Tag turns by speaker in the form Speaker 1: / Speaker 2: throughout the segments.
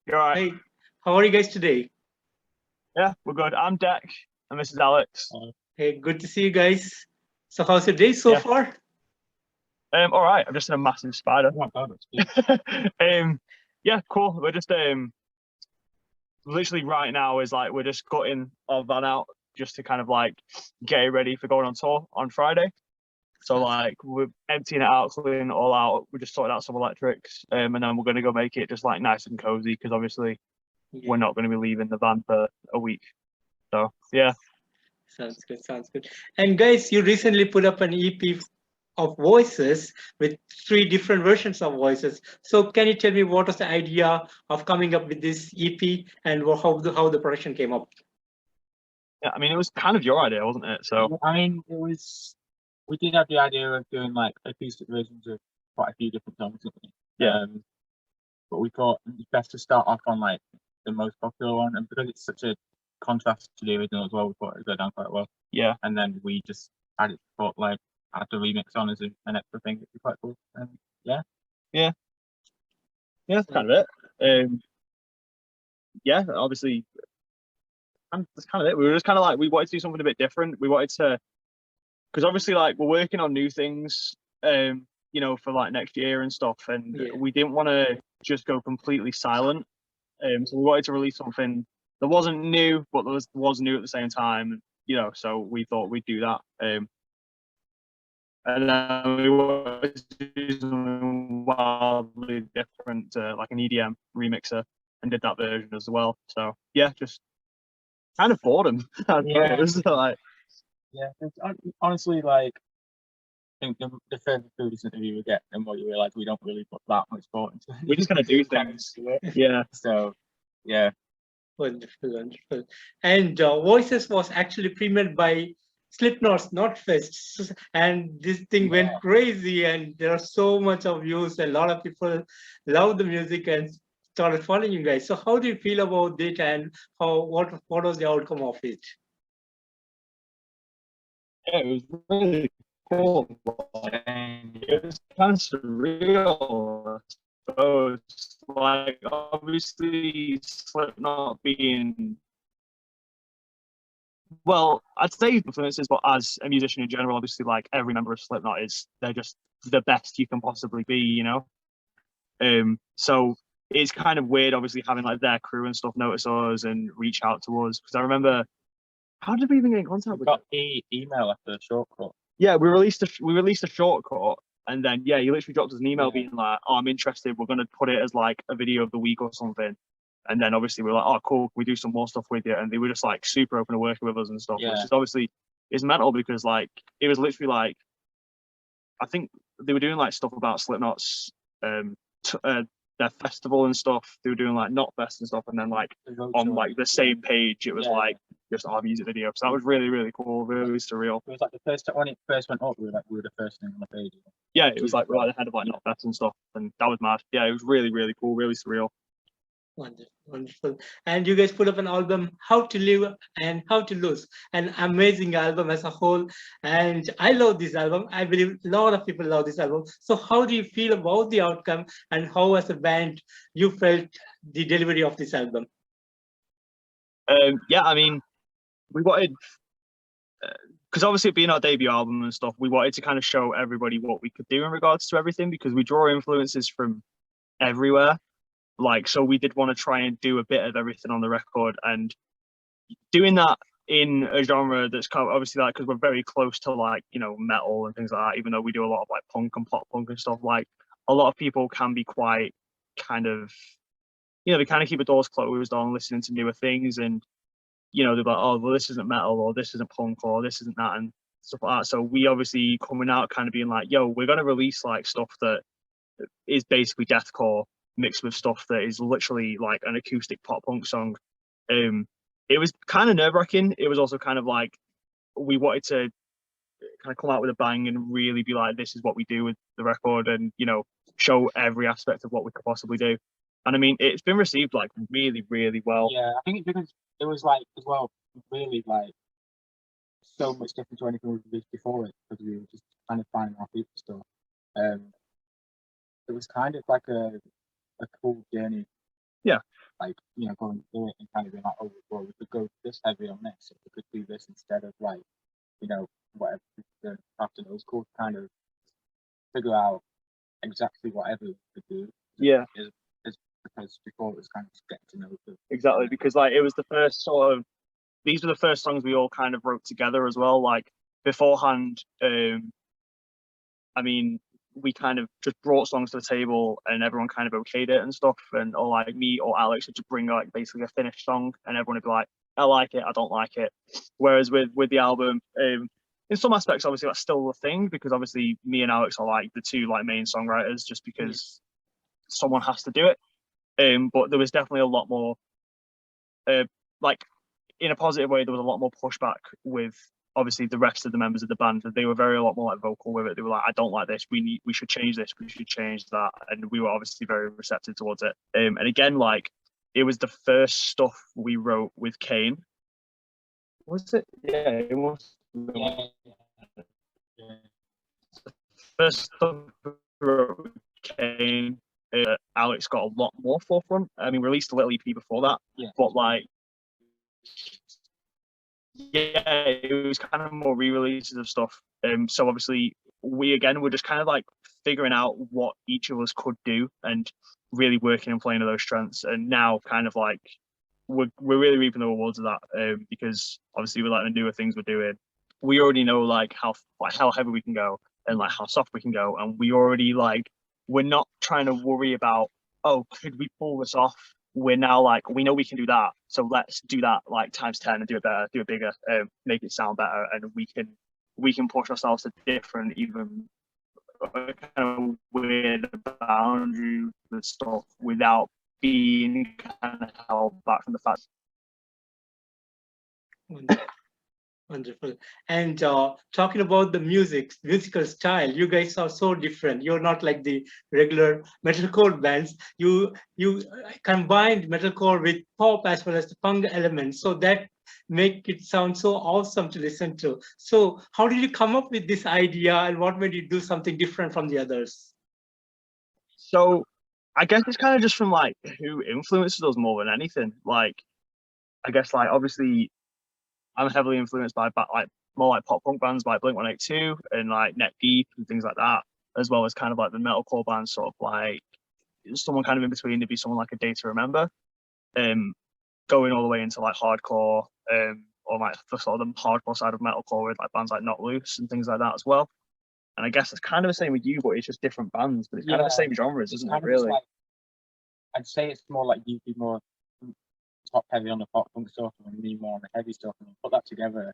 Speaker 1: You're right.
Speaker 2: Hey, how are you guys today?
Speaker 1: Yeah, we're good. I'm Deck, and this is Alex.
Speaker 2: Hey, good to see you guys. So, how's your day so
Speaker 1: Yeah.
Speaker 2: far?
Speaker 1: All right. I'm just in a massive spider.
Speaker 3: Oh my God, it's
Speaker 1: Yeah, cool. We're just literally right now is like we're just gutting our van out just to kind of like get it ready for going on tour on Friday. So like we're emptying it out, cleaning it all out. We just sorted out some electrics, and then we're gonna go make it just like nice and cozy because obviously we're not going to be leaving the van for a week. So yeah.
Speaker 2: Sounds good. Sounds good. And guys, you recently put up an EP of voices with three different versions of voices. So, can you tell me what was the idea of coming up with this EP and how the production came up?
Speaker 1: Yeah, I mean, it was kind of your idea, wasn't it? So
Speaker 3: I mean, we did have the idea of doing like acoustic versions of quite a few different songs, didn't we?
Speaker 1: Yeah.
Speaker 3: But we thought it's best to start off on like the most popular one, and because it's such a contrast to the original as well, we thought it would go down quite well.
Speaker 1: yeah,
Speaker 3: And then we just added thought like add the remix on as an extra thing, it'd be quite cool. And
Speaker 1: yeah, that's kind of it. Yeah, obviously, and that's kind of it. We were just kind of like we wanted to do something a bit different. We wanted to, because obviously, like we're working on new things, you know, for like next year and stuff, and
Speaker 2: Yeah.
Speaker 1: we didn't want to just go completely silent. So we wanted to release something that wasn't new, but that was new at the same time. You know, so we thought we'd do that. And then we wanted to do something wildly different, like an EDM remixer, and did that version as well. So yeah, just kind of boredom.
Speaker 3: Yeah.
Speaker 1: It was like,
Speaker 3: yeah, it's honestly like I think the further through this interview we get, the more you realise we don't really put that much thought into it.
Speaker 1: we're just gonna do things. Yeah.
Speaker 3: So yeah.
Speaker 2: Wonderful, wonderful. And Voices was actually premiered by Slipknot's Not Fest, and this thing went crazy, and there are so much of views. A lot of people love the music and started following you guys. So, how do you feel about it, and what was the outcome of it?
Speaker 1: Yeah, it was really cool. It was kind of surreal, I suppose. Like obviously Slipknot being, well, I'd say influences, but as a musician in general, obviously like every member of Slipknot they're just the best you can possibly be, you know? So it's kind of weird obviously having like their crew and stuff notice us and reach out to us. Because I remember, how did we even get in contact with
Speaker 3: got the email after the shortcut.
Speaker 1: Yeah, we released a shortcut, and then yeah, he literally dropped us an email being like, "Oh, I'm interested. We're gonna put it as like a video of the week or something." And then obviously we were like, "Oh, cool. We do some more stuff with you." And they were just like super open to working with us and stuff, which is obviously is mental because like it was literally like, I think they were doing like stuff about Slipknot's their festival and stuff. They were doing like Not Fest and stuff, and then like on like the same page, it was like just our music video. So that was really, really cool, really surreal.
Speaker 3: It was like the first when it first went up, we were the first thing on the page.
Speaker 1: Yeah, it was like right ahead of like Not Fest and stuff, and that was mad. Yeah, it was really, really cool, really surreal.
Speaker 2: Wonderful, wonderful. And you guys put up an album, How to Live and How to Lose, an amazing album as a whole. And I love this album. I believe a lot of people love this album. So how do you feel about the outcome, and how as a band you felt the delivery of this album?
Speaker 1: Yeah, I mean, we wanted, because obviously it being our debut album and stuff, we wanted to kind of show everybody what we could do in regards to everything, because we draw influences from everywhere. Like, so we did want to try and do a bit of everything on the record, and doing that in a genre that's kind of obviously like, because we're very close to like, you know, metal and things like that, even though we do a lot of like punk and pop punk and stuff, like a lot of people can be quite kind of, you know, they kind of keep the doors closed on listening to newer things, and you know, they're like, oh, well, this isn't metal, or this isn't punk, or this isn't that, and stuff like that. So we obviously coming out kind of being like, yo, we're going to release like stuff that is basically deathcore mixed with stuff that is literally like an acoustic pop punk song. It was kind of nerve-wracking. It was also kind of like we wanted to kind of come out with a bang and really be like, this is what we do with the record, and you know, show every aspect of what we could possibly do. And I mean, it's been received like really, really well.
Speaker 3: Yeah, I think because it was like as well, really like so much different to anything we've released before it, because we were just kind of finding our feet still. It was kind of like a cool journey.
Speaker 1: Yeah,
Speaker 3: like, you know, going through it and kind of being like, oh, well, we could go this heavy on this, or we could do this instead of like, you know, whatever the after those cool kind of figure out exactly whatever we could do.
Speaker 1: Yeah.
Speaker 3: Is because before it was kind of just getting to know the
Speaker 1: Exactly, because like it was the first sort of, these were the first songs we all kind of wrote together as well. Like beforehand, I mean, we kind of just brought songs to the table and everyone kind of okayed it and stuff. And or like me or Alex would just bring like basically a finished song and everyone would be like, I like it, I don't like it. Whereas with the album, in some aspects, obviously that's still a thing because obviously me and Alex are like the two like main songwriters just because someone has to do it. But there was definitely a lot more, like in a positive way, there was a lot more pushback with obviously the rest of the members of the band. They were a lot more like vocal with it. They were like, I don't like this. We should change this. We should change that. And we were obviously very receptive towards it. And again, like it was the first stuff we wrote with Kane. Was it? Yeah, it was.
Speaker 3: yeah.
Speaker 1: First stuff we wrote with Kane. Alex got a lot more forefront. I mean, released a little EP before that, but like, yeah, it was kind of more re-releases of stuff. So obviously, we again were just kind of like figuring out what each of us could do and really working and playing to those strengths. And now, kind of like, we're really reaping the rewards of that because obviously, with like the newer things we're doing, we already know like how heavy we can go and like how soft we can go, and we already like. We're not trying to worry about, oh, could we pull this off? We're now like, we know we can do that. So let's do that like times 10 and do it better, do it bigger, make it sound better. And we can push ourselves to different, even kind of weird boundaries and stuff without being kind of held back from the fact.
Speaker 2: Wonderful. And talking about the musical style, you guys are so different. You're not like the regular metalcore bands. You combined metalcore with pop as well as the punk elements, so that make it sound so awesome to listen to. So how did you come up with this idea, and what made you do something different from the others?
Speaker 1: So I guess it's kind of just from like who influences us more than anything. Like I guess like obviously I'm heavily influenced by like more like pop punk bands like Blink-182 and like Neck Deep and things like that, as well as kind of like the metalcore bands, sort of like someone kind of in between. There'd be someone like A Day to Remember, going all the way into like hardcore, or like the sort of the hardcore side of metalcore with like bands like Not Loose and things like that as well. And I guess it's kind of the same with you, but it's just different bands, but it's kind of the same genres, isn't it? Really?
Speaker 3: Like, I'd say it's more like you'd be more top heavy on the pop punk stuff and me more on the heavy stuff, and put that together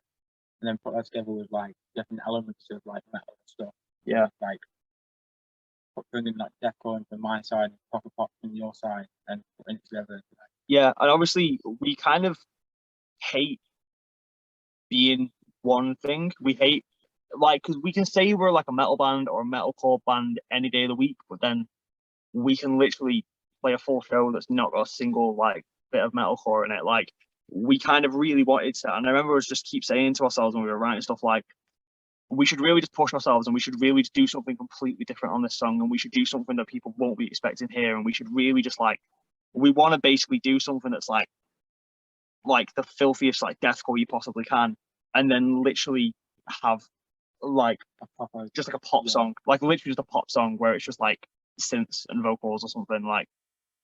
Speaker 3: and then put that together with like different elements of like metal stuff.
Speaker 1: Yeah.
Speaker 3: Like bringing like deathcore from my side and proper pop from your side and putting it together.
Speaker 1: Yeah, and obviously we kind of hate being one thing. We hate like because we can say we're like a metal band or a metalcore band any day of the week, but then we can literally play a full show that's not got a single like bit of metalcore in it. Like we kind of really wanted to, and I remember us just keep saying to ourselves when we were writing stuff like, we should really just push ourselves and we should really just do something completely different on this song, and we should do something that people won't be expecting here, and we should really just like, we want to basically do something that's like the filthiest like deathcore you possibly can, and then literally have like just like a pop song, like literally just a pop song where it's just like synths and vocals or something. Like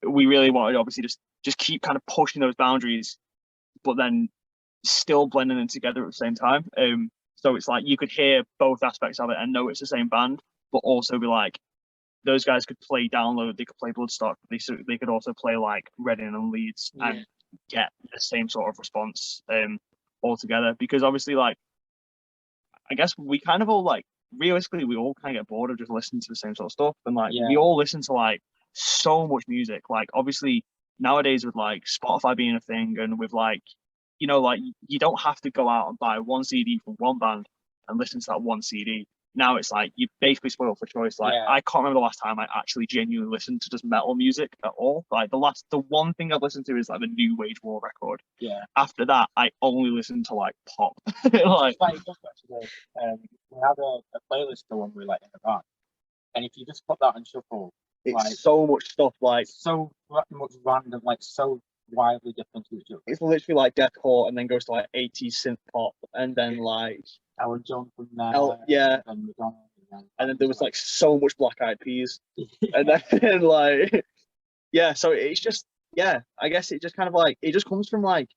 Speaker 1: we really wanted obviously just keep kind of pushing those boundaries, but then still blending them together at the same time. So it's like you could hear both aspects of it and know it's the same band, but also be like, those guys could play Download, they could play Bloodstock, they could also play like Reading and Leeds and get the same sort of response all together. Because obviously, like, I guess we kind of all like, realistically, we all kind of get bored of just listening to the same sort of stuff, and like we all listen to like so much music. Like obviously nowadays with like Spotify being a thing, and with like, you know, like you don't have to go out and buy one CD from one band and listen to that one CD. Now it's like you basically spoiled for choice. Like I can't remember the last time I actually genuinely listened to just metal music at all. Like the one thing I've listened to is like the new Wage War record.
Speaker 3: Yeah.
Speaker 1: After that, I only listen to like pop.
Speaker 3: like we have a playlist the one we like in the back, and if you just put that on shuffle,
Speaker 1: it's
Speaker 3: like
Speaker 1: so much stuff. Like
Speaker 3: so much random, like so wildly different to each other.
Speaker 1: It's literally like deathcore and then goes to like 80s synth pop and then like
Speaker 3: Ellen John from there,
Speaker 1: yeah,
Speaker 3: and Madonna,
Speaker 1: and then there was like so much Black Eyed Peas, and then like yeah, so it's just yeah, I guess it just kind of like it just comes from like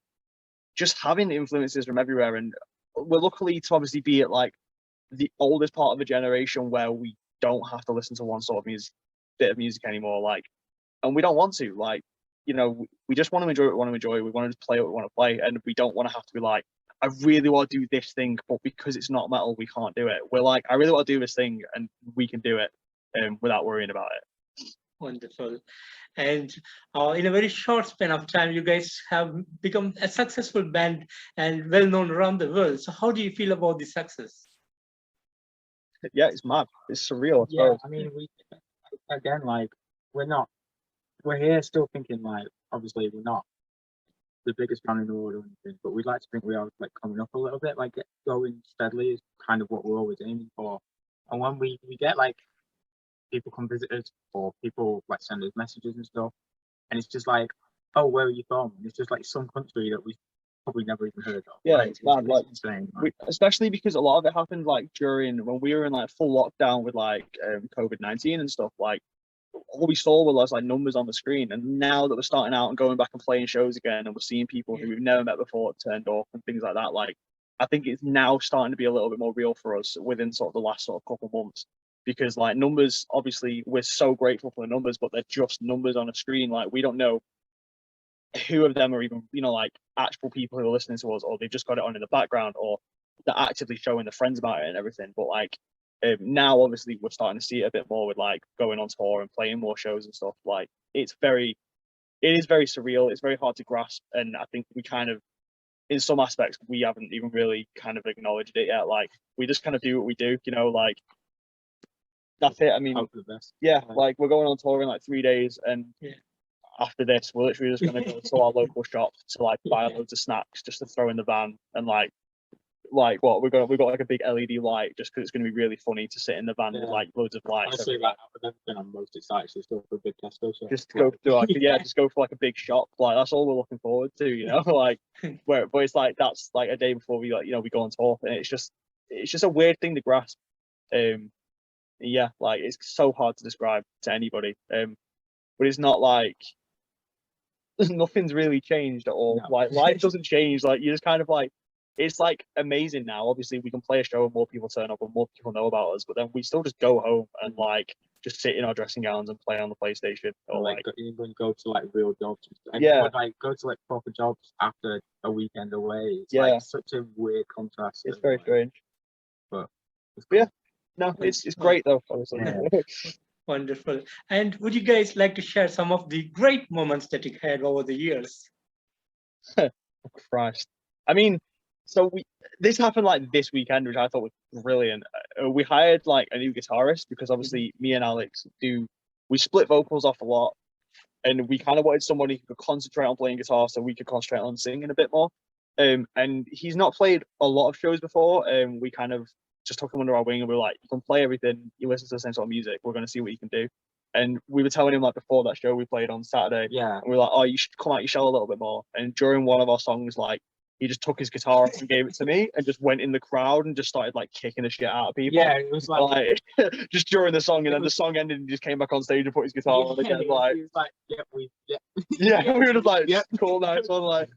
Speaker 1: just having influences from everywhere, and we're luckily to obviously be at like the oldest part of the generation where we don't have to listen to one sort of bit of music anymore, like, and we don't want to, like, you know, we just want to enjoy what we want to enjoy, we want to play what we want to play, and we don't want to have to be like, I really want to do this thing, but because it's not metal, we can't do it. We're like, I really want to do this thing, and we can do it without worrying about it.
Speaker 2: Wonderful. And in a very short span of time, you guys have become a successful band and well known around the world. So how do you feel about the success?
Speaker 1: Yeah, it's mad. It's surreal.
Speaker 3: Yeah, I mean, we again, like, we're here still thinking like, obviously we're not the biggest band in the world or anything, but we'd like to think we are like coming up a little bit, like going steadily is kind of what we're always aiming for. And when we get like people come visit us or people like send us messages and stuff, and it's just like, oh, where are you from? And it's just like some country that we probably never even heard of.
Speaker 1: Yeah,
Speaker 3: like,
Speaker 1: it's mad, like,
Speaker 3: insane.
Speaker 1: Especially because a lot of it happened like during when we were in like full lockdown with like COVID-19 and stuff. Like all we saw was like numbers on the screen, and now that we're starting out and going back and playing shows again, and we're seeing people who we've never met before turned up and things like that, like I think it's now starting to be a little bit more real for us within sort of the last sort of couple of months, because like numbers, obviously we're so grateful for the numbers, but they're just numbers on a screen. Like we don't know who of them are even, you know, like actual people who are listening to us, or they've just got it on in the background, or they're actively showing their friends about it and everything. But like now obviously we're starting to see it a bit more with like going on tour and playing more shows and stuff. Like it is very surreal, it's very hard to grasp, and I think we kind of, in some aspects, we haven't even really kind of acknowledged it yet. Like we just kind of do what we do, you know, like that's it. I mean, yeah, like we're going on tour in like 3 days, and after this we're literally just going to go to our local shop to like buy loads of snacks just to throw in the van, and like what we've got like a big LED light just because it's going to be really funny to sit in the van with like loads of lights.
Speaker 3: Honestly, like, I'm most excited to go for a big Tesco shop.
Speaker 1: Just to go to like just go for like a big shop. Like that's all we're looking forward to, you know. Like but it's like that's like a day before we, like, you know, we go on tour, and it's just a weird thing to grasp. Yeah, like it's so hard to describe to anybody. But it's not like nothing's really changed at all. No. Like life doesn't change. Like you just kind of like, it's like amazing now. Obviously we can play a show and more people turn up and more people know about us, but then we still just go home and like just sit in our dressing gowns and play on the PlayStation, or like
Speaker 3: even go to like real jobs. And like go to like proper jobs after a weekend away. It's like such a weird contrast.
Speaker 1: It's very strange.
Speaker 3: But
Speaker 1: yeah, no, it's great though, honestly.
Speaker 2: Yeah. Wonderful. And would you guys like to share some of the great moments that you had over the years?
Speaker 1: Christ. I mean, so this happened like this weekend, which I thought was brilliant. We hired like a new guitarist because obviously me and Alex we split vocals off a lot, and we kind of wanted somebody who could concentrate on playing guitar so we could concentrate on singing a bit more. And he's not played a lot of shows before, and we kind of just took him under our wing and we were like, you can play everything, you listen to the same sort of music, we're going to see what you can do. And we were telling him like before that show we played on Saturday, and we were like, oh, you should come out your shell a little bit more. And during one of our songs, like he just took his guitar off and gave it to me and just went in the crowd and just started like kicking the shit out of people.
Speaker 3: Yeah, it was like
Speaker 1: just during the song, and then the song ended and he just came back on stage and put his guitar on again. Like,
Speaker 3: he was like, we
Speaker 1: were just like, cool, nice one, like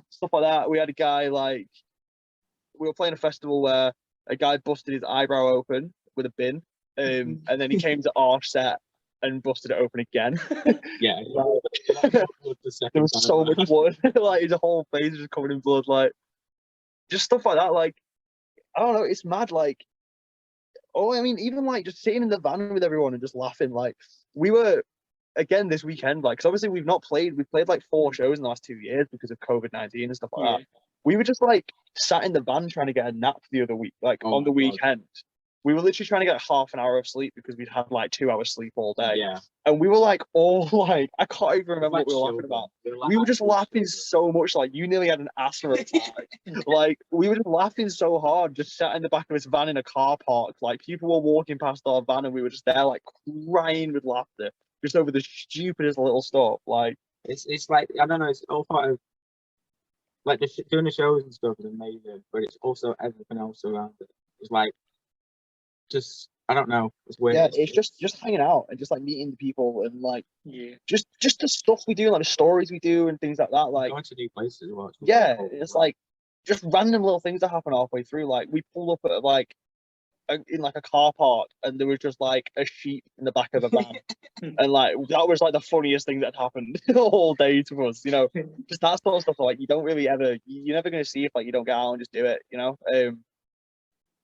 Speaker 1: stuff like that. We had a guy, like, we were playing a festival where a guy busted his eyebrow open with a bin, and then he came to our set and busted it open again.
Speaker 3: Yeah,
Speaker 1: there was so much blood. Like his whole face was just covered in blood. Like just stuff like that. Like I don't know, it's mad. Like I mean, even like just sitting in the van with everyone and just laughing. Like we were again this weekend, like, because obviously we've played like 4 shows in the last 2 years because of COVID-19 and stuff like that. We were just like sat in the van trying to get a nap the other week, like on the weekend. We were literally trying to get half an hour of sleep because we'd had like 2 hours sleep all day.
Speaker 3: Yeah.
Speaker 1: And we were like all like, I can't even remember what we were laughing about. We were just laughing so much, like you nearly had an asthma attack. Like we were just laughing so hard, just sat in the back of this van in a car park. Like people were walking past our van and we were just there like crying with laughter, just over the stupidest little stuff. Like
Speaker 3: It's like, I don't know, it's all part of like doing the shows and stuff is amazing, but it's also everything else around it. It's like just, I don't know, it's weird.
Speaker 4: Yeah, it's just hanging out and just like meeting the people and like
Speaker 2: Yeah.
Speaker 4: just the stuff we do, like the stories we do and things like that. Like
Speaker 3: going to new places as well.
Speaker 4: yeah, it's like just random little things that happen halfway through. Like we pulled up at like in like a car park and there was just like a sheep in the back of a van. And like that was like the funniest thing that happened all day to us, you know. Just that sort of stuff. Like you don't really ever, you're never gonna see if like you don't get out and just do it, you know.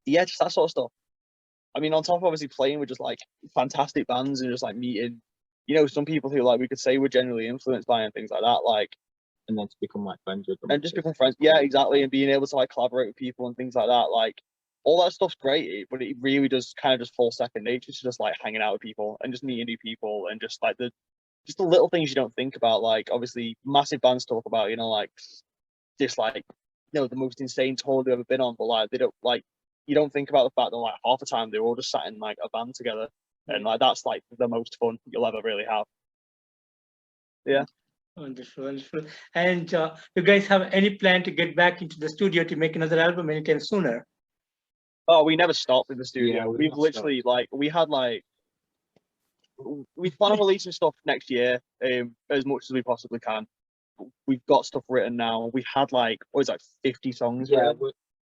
Speaker 4: Yeah, just that sort of stuff. I mean, on top of obviously playing with just like fantastic bands and just like meeting, you know, some people who like we could say were generally influenced by and things like that, like,
Speaker 3: and then to become like friends with them.
Speaker 4: and just become friends. Yeah, exactly, and being able to like collaborate with people and things like that, like. All that stuff's great, but it really does kind of just fall second nature to just like hanging out with people and just meeting new people and just like the little things you don't think about. Like obviously massive bands talk about, you know, like just like, you know, the most insane tour they've ever been on, but like they don't like, you don't think about the fact that like half the time they're all just sat in like a band together and like that's like the most fun you'll ever really have. Yeah.
Speaker 2: Wonderful, wonderful. And you guys have any plan to get back into the studio to make another album anytime sooner?
Speaker 4: Oh, we never stopped in the studio.
Speaker 3: Yeah,
Speaker 4: We've literally like we plan on releasing stuff next year, as much as we possibly can. We've got stuff written now. We had like what is like 50 songs.
Speaker 3: Yeah,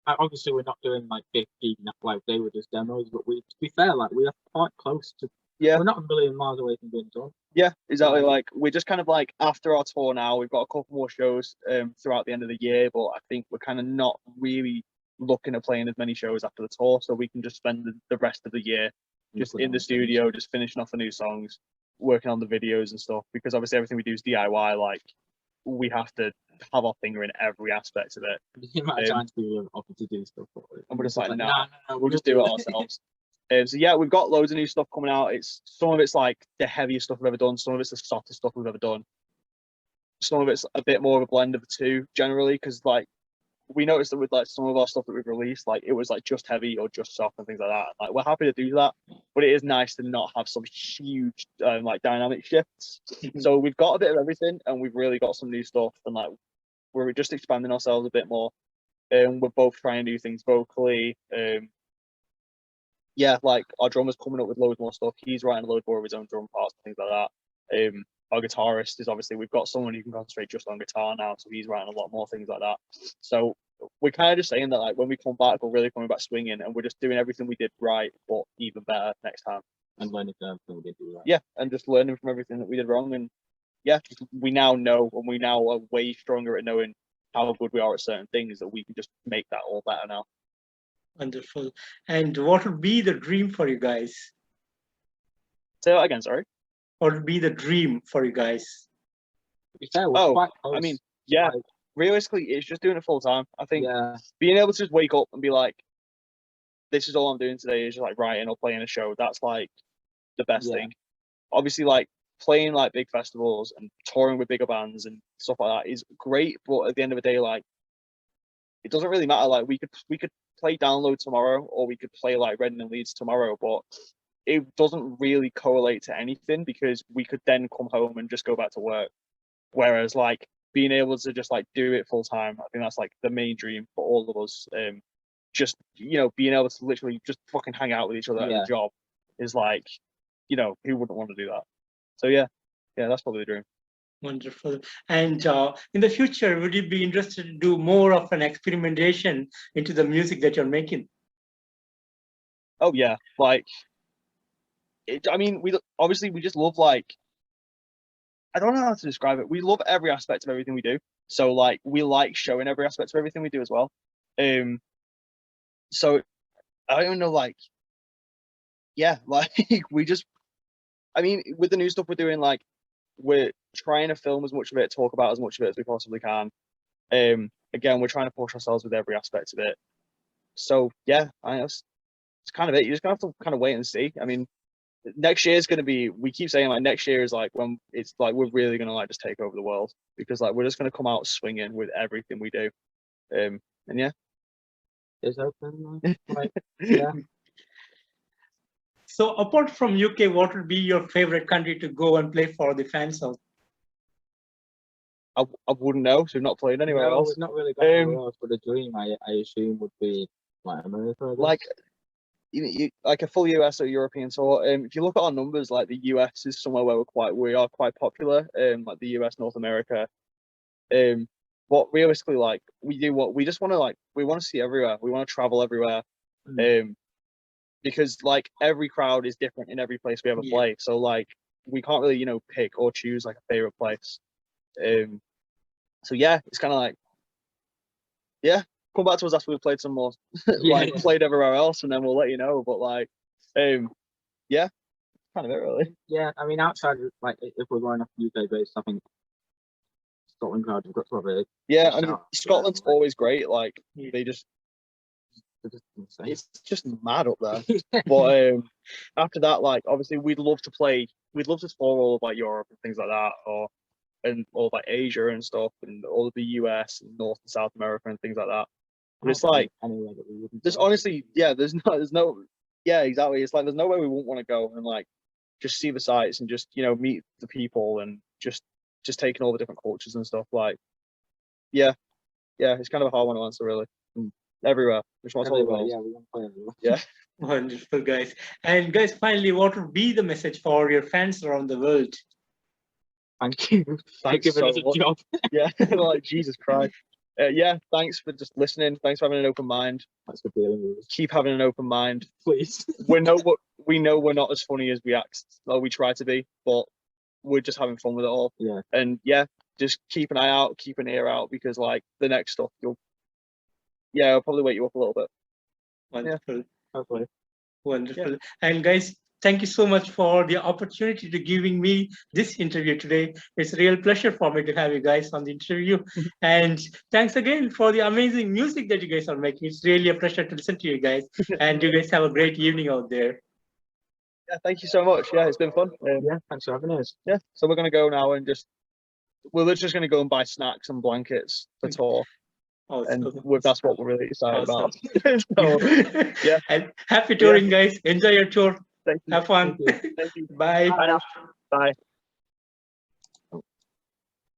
Speaker 3: obviously we're not doing like 50 like they were just demos, but to be fair, like we are quite close to.
Speaker 4: Yeah,
Speaker 3: we're not a million miles away from being done.
Speaker 4: Yeah, exactly. Like we're just kind of like after our tour now. We've got a couple more shows throughout the end of the year, but I think we're kind of not really looking at playing as many shows after the tour, so we can just spend the rest of the year just in the studio, just finishing off the new songs, working on the videos and stuff. Because obviously everything we do is DIY. Like we have to have our finger in every aspect of it.
Speaker 3: The amount of times we offer to do stuff for it,
Speaker 4: and we're just like, no,
Speaker 3: no,
Speaker 4: we'll just do it ourselves. So yeah, we've got loads of new stuff coming out. It's some of it's like the heaviest stuff we've ever done. Some of it's the softest stuff we've ever done. Some of it's a bit more of a blend of the two generally, because like we noticed that with like some of our stuff that we've released, like it was like just heavy or just soft and things like that. Like we're happy to do that, but it is nice to not have some huge like dynamic shifts. So we've got a bit of everything, and we've really got some new stuff, and like we're just expanding ourselves a bit more. We're both trying to do things vocally. Yeah, like our drummer's coming up with loads more stuff. He's writing a load more of his own drum parts and things like that. Our guitarist is obviously, we've got someone who can concentrate just on guitar now, so he's writing a lot more things like that. So we're kind of just saying that like when we come back, we're really coming back swinging, and we're just doing everything we did right, but even better next time.
Speaker 3: And learning from everything we did right.
Speaker 4: Yeah, and just learning from everything that we did wrong. And yeah, we now know, and we now are way stronger at knowing how good we are at certain things, that we can just make that all better now.
Speaker 2: Wonderful. And what would be the dream for you guys?
Speaker 4: Say that again, sorry.
Speaker 2: What would be the dream for you guys?
Speaker 3: To be fair, we're quite close.
Speaker 4: I mean, yeah,
Speaker 3: like,
Speaker 4: realistically, it's just doing it full time. I think
Speaker 3: yeah,
Speaker 4: being able to just wake up and be like, this is all I'm doing today is just like writing or playing a show. That's like the best thing. Obviously, like playing like big festivals and touring with bigger bands and stuff like that is great. But at the end of the day, like it doesn't really matter. Like we could play Download tomorrow, or we could play like Reading and Leeds tomorrow, but it doesn't really correlate to anything, because we could then come home and just go back to work. Whereas like being able to just like do it full time, I think that's like the main dream for all of us. Just, you know, being able to literally just fucking hang out with each other at the job is like, you know, who wouldn't want to do that? So yeah, that's probably the dream.
Speaker 2: Wonderful. And in the future, would you be interested to do more of an experimentation into the music that you're making?
Speaker 4: Oh yeah, like I mean, we just love, like, I don't know how to describe it. We love every aspect of everything we do. So like we like showing every aspect of everything we do as well. So I don't even know, like, yeah, like we just, I mean, with the new stuff we're doing, like we're trying to film as much of it, talk about as much of it as we possibly can. Again, we're trying to push ourselves with every aspect of it. So yeah, it's kind of it. You're just gonna have to kind of wait and see. I mean, next year is going to be, we keep saying like next year is like when it's like we're really going to like just take over the world, because like we're just going to come out swinging with everything we do. And yeah,
Speaker 3: it's open. Like, yeah.
Speaker 2: So apart from UK, what would be your favorite country to go and play for the fans of?
Speaker 4: I wouldn't know. So we've not played anywhere
Speaker 3: No,
Speaker 4: else.
Speaker 3: we've not really got anywhere else, but the dream I assume would be like America. I guess.
Speaker 4: Like like a full US or European tour. If you look at our numbers, like the US is somewhere where we are quite popular. Like the US, North America. But realistically, like we just want to we want to see everywhere. We want to travel everywhere. Because like every crowd is different in every place we ever play. So like we can't really pick or choose like a favorite place. So yeah, it's kind of like come back to us after we've played some more, played everywhere else, and then we'll let you know. But like, kind of it really.
Speaker 3: Yeah, I mean, outside of, like if we're going off UK based, I think Scotland crowd have got to have a
Speaker 4: I mean Scotland's always great. Like they're just
Speaker 3: insane.
Speaker 4: it's just mad up there. But after that, like obviously we'd love to tour all of like Europe and things like that, or like Asia and stuff, and all of the US and North and South America and things like that. But it's like
Speaker 3: anywhere that we wouldn't
Speaker 4: there's
Speaker 3: go.
Speaker 4: honestly, there's no exactly. It's like there's nowhere we wouldn't want to go and like just see the sights and just meet the people and just taking all the different cultures and stuff. Like it's kind of a hard one to answer really. Everywhere. Which one's all
Speaker 3: Everywhere,
Speaker 4: about?
Speaker 3: yeah, we want to play everywhere.
Speaker 4: Yeah.
Speaker 2: Wonderful, guys. And guys, finally, what would be the message for your fans around the world?
Speaker 3: Thank you.
Speaker 4: Thanks
Speaker 3: Giving
Speaker 4: so
Speaker 3: us a
Speaker 4: much.
Speaker 3: job.
Speaker 4: Yeah, like Jesus Christ. Thanks for just listening. Thanks for having an open mind.
Speaker 3: Thanks for dealing with us.
Speaker 4: Keep having an open mind.
Speaker 3: Please.
Speaker 4: We know we're not as funny as we act, or we try to be, but we're just having fun with it all.
Speaker 3: Yeah.
Speaker 4: And just keep an eye out, keep an ear out, because like the next stuff I'll probably wake you up a little bit.
Speaker 2: Wonderful.
Speaker 3: Hopefully.
Speaker 2: Wonderful. And guys, thank you so much for the opportunity to giving me this interview today. It's a real pleasure for me to have you guys on the interview. And thanks again for the amazing music that you guys are making. It's really a pleasure to listen to you guys. And you guys have a great evening out there.
Speaker 4: Thank you so much. It's been fun.
Speaker 3: Thanks for having us.
Speaker 4: So we're gonna go now and we're just gonna go and buy snacks and blankets for tour.
Speaker 2: Awesome.
Speaker 4: And that's what we're really excited about.
Speaker 2: So,
Speaker 4: yeah.
Speaker 2: And happy touring, guys. Enjoy your tour.
Speaker 4: Thank you.
Speaker 2: Have fun.
Speaker 4: Thank you.
Speaker 2: Bye.
Speaker 4: Bye now. Bye.